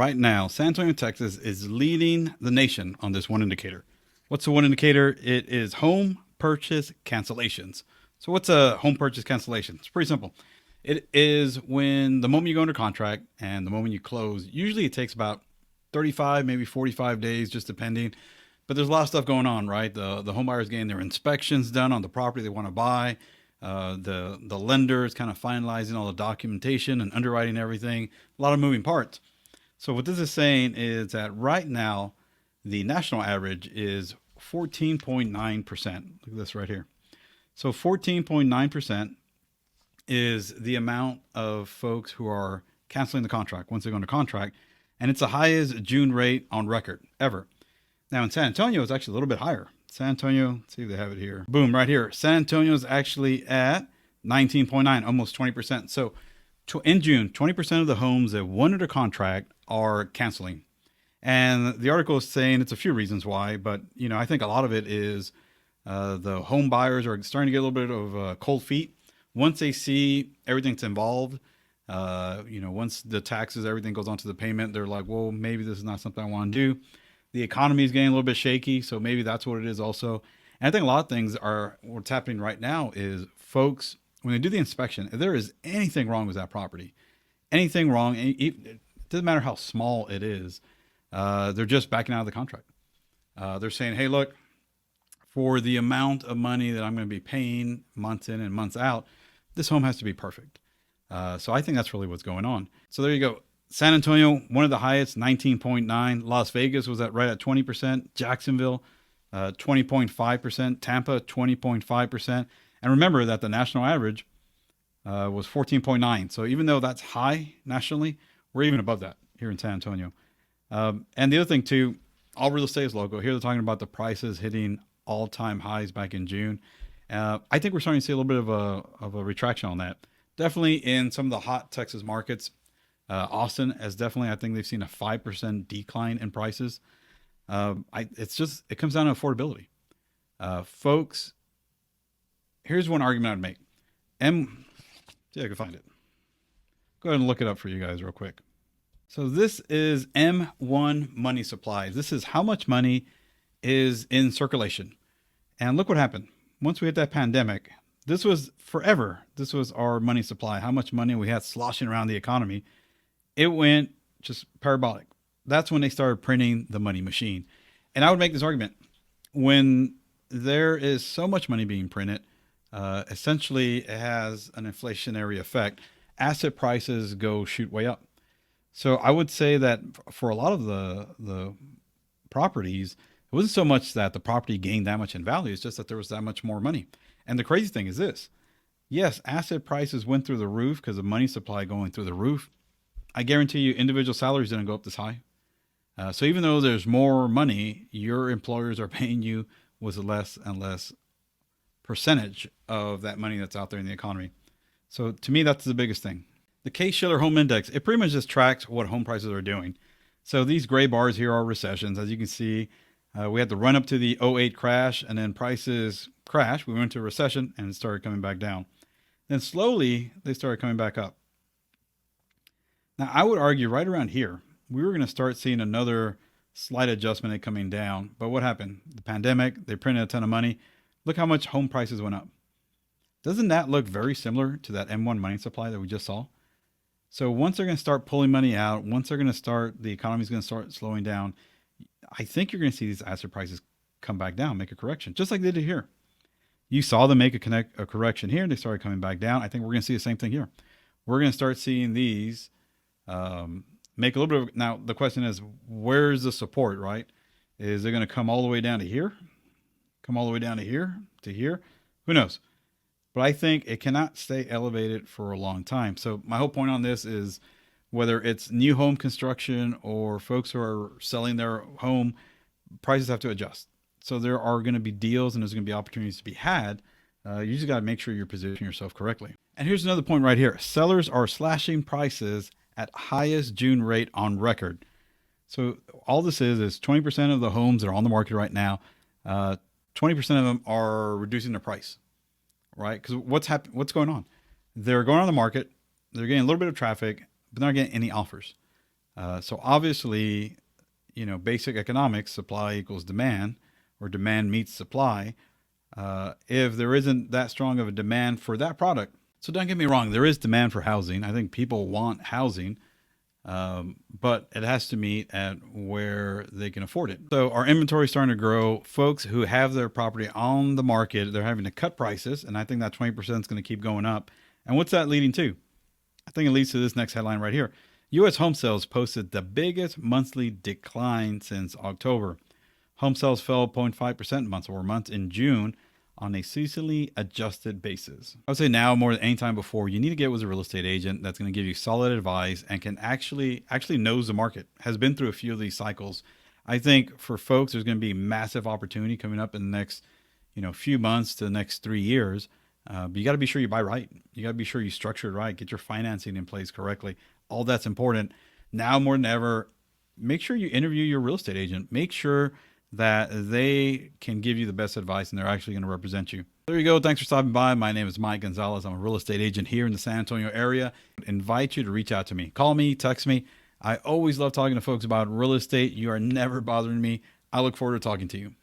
right now, San Antonio, Texas is leading the nation on this one indicator. What's the one indicator? It is home purchase cancellations. So what's a home purchase cancellation? It's pretty simple. It is when the moment you go under contract and the moment you close, usually it takes about 35, maybe 45 days, just depending. But there's a lot of stuff going on, right? The home buyers getting their inspections done on the property they want to buy. The lender is kind of finalizing all the documentation and underwriting everything. A lot of moving parts. So what this is saying is that right now, the national average is 14.9%. Look at this right here. So 14.9% is the amount of folks who are canceling the contract once they go into contract. And it's the highest June rate on record ever. Now in San Antonio, it's actually a little bit higher. San Antonio, let's see if they have it here. Boom, right here. San Antonio is actually at 19.9, almost 20%. So in June, 20% of the homes that went under contract are canceling. And the article is saying it's a few reasons why, but I think a lot of it is the home buyers are starting to get a little bit of cold feet once they see everything that's involved. Once the taxes, everything goes onto the payment, they're like, well, maybe this is not something I want to do. The economy is getting a little bit shaky, so maybe that's what it is also. And I think a lot of things are what's happening right now is folks, when they do the inspection, if there is anything wrong with that property, anything wrong, it doesn't matter how small it is, they're just backing out of the contract. They're saying, hey, look, for the amount of money that I'm going to be paying months in and months out, this home has to be perfect. So I think that's really what's going on. So there you go. San Antonio, one of the highest, 19.9. Las Vegas was right at 20%. Jacksonville, 20.5%. Tampa, 20.5%. And remember that the national average was 14.9. So even though that's high nationally, we're even above that here in San Antonio. And the other thing too, all real estate is local. Here they're talking about the prices hitting all-time highs back in June. I think we're starting to see a little bit of a retraction on that. Definitely in some of the hot Texas markets. Austin has definitely, I think they've seen a 5% decline in prices. It comes down to affordability. Folks, here's one argument I'd make. See if I can find it. Go ahead and look it up for you guys real quick. So this is M1 money supply. This is how much money is in circulation. And look what happened. Once we hit that pandemic, this was forever. This was our money supply, how much money we had sloshing around the economy. It went just parabolic. That's when they started printing the money machine. And I would make this argument. When there is so much money being printed, essentially it has an inflationary effect. Asset prices go shoot way up. So I would say that for a lot of the properties, it wasn't so much that the property gained that much in value. It's just that there was that much more money. And the crazy thing is this. Yes, asset prices went through the roof because of money supply going through the roof. I guarantee you individual salaries didn't go up this high. So even though there's more money, your employers are paying you with less and less percentage of that money that's out there in the economy. So to me, that's the biggest thing. The Case-Shiller Home Index, it pretty much just tracks what home prices are doing. So these gray bars here are recessions. As you can see, we had the run up to the '08 crash, and then prices crashed. We went into a recession and it started coming back down. Then slowly, they started coming back up. Now, I would argue right around here, we were going to start seeing another slight adjustment in coming down. But what happened? The pandemic, they printed a ton of money. Look how much home prices went up. Doesn't that look very similar to that M1 money supply that we just saw? So once they're going to start pulling money out, once they're going to start, the economy is going to start slowing down, I think you're going to see these asset prices come back down, make a correction, just like they did here. You saw them make a correction here, and they started coming back down. I think we're going to see the same thing here. We're going to start seeing these make a little bit of, now the question is, where's the support, right? Is it going to come all the way down to here? Come all the way down to here? To here? Who knows? But I think it cannot stay elevated for a long time. So my whole point on this is whether it's new home construction or folks who are selling their home, prices have to adjust. So there are going to be deals and there's going to be opportunities to be had. You just got to make sure you're positioning yourself correctly. And here's another point right here. Sellers are slashing prices at highest June rate on record. So all this is 20% of the homes that are on the market right now, 20% of them are reducing their price, right? Because what's going on? They're going on the market, they're getting a little bit of traffic, but they're not getting any offers. So obviously, basic economics, supply equals demand, or demand meets supply. If there isn't that strong of a demand for that product, so don't get me wrong, there is demand for housing. I think people want housing, but it has to meet at where they can afford it. So our inventory is starting to grow. Folks who have their property on the market, they're having to cut prices, and I think that 20% is going to keep going up. And what's that leading to? I think it leads to this next headline right here. U.S. home sales posted the biggest monthly decline since October. Home sales fell 0.5% month over month in June on a seasonally adjusted basis. I would say now more than any time before, you need to get with a real estate agent that's going to give you solid advice and can actually knows the market, has been through a few of these cycles. I think for folks, there's going to be massive opportunity coming up in the next, few months to the next 3 years. But you got to be sure you buy right. You got to be sure you structure it right, get your financing in place correctly. All that's important. Now more than ever, make sure you interview your real estate agent. Make sure that they can give you the best advice and they're actually going to represent you. There you go. Thanks for stopping by. My name is Mike Gonzalez. I'm a real estate agent here in the San Antonio area. I invite you to reach out to me. Call me, text me. I always love talking to folks about real estate. You are never bothering me. I look forward to talking to you.